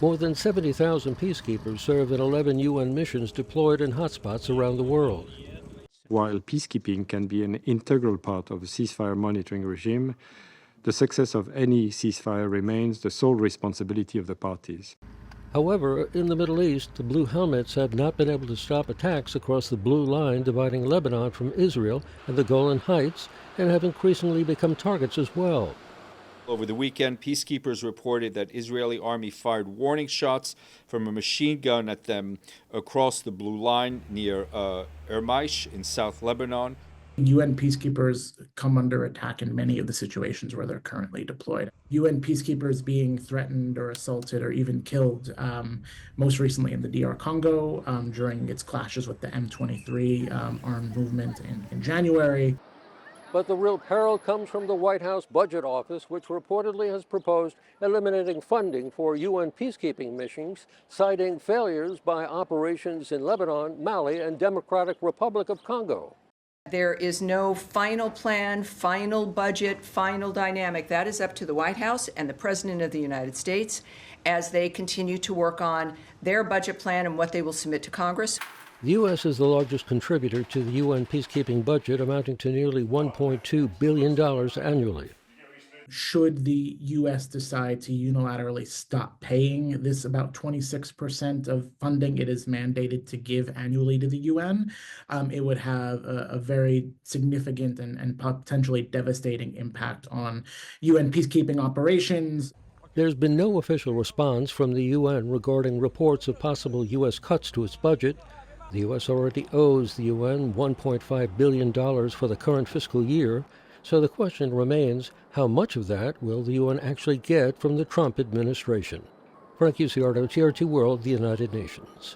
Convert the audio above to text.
More than 70,000 peacekeepers serve in 11 UN missions deployed in hotspots around the world. While peacekeeping can be an integral part of a ceasefire monitoring regime, the success of any ceasefire remains the sole responsibility of the parties. However, in the Middle East, the Blue Helmets have not been able to stop attacks across the blue line dividing Lebanon from Israel and the Golan Heights, and have increasingly become targets as well. Over the weekend, peacekeepers reported that Israeli army fired warning shots from a machine gun at them across the blue line near Ermaish in South Lebanon. UN peacekeepers come under attack in many of the situations where they're currently deployed. UN peacekeepers being threatened or assaulted or even killed, most recently in the DR Congo during its clashes with the M23 armed movement in January. But the real peril comes from the White House Budget Office, which reportedly has proposed eliminating funding for UN peacekeeping missions, citing failures by operations in Lebanon, Mali, and Democratic Republic of Congo. There is no final plan, final budget, final dynamic. That is up to the White House and the President of the United States as they continue to work on their budget plan and what they will submit to Congress. The U.S. is the largest contributor to the UN peacekeeping budget, amounting to nearly $1.2 billion annually. Should the U.S. decide to unilaterally stop paying this about 26% of funding it is mandated to give annually to the UN, it would have a very significant and potentially devastating impact on UN peacekeeping operations. There's been no official response from the UN regarding reports of possible U.S. cuts to its budget. The U.S. already owes the UN $1.5 billion for the current fiscal year, so the question remains, how much of that will the UN actually get from the Trump administration? Frank Ucciardo, TRT World, the United Nations.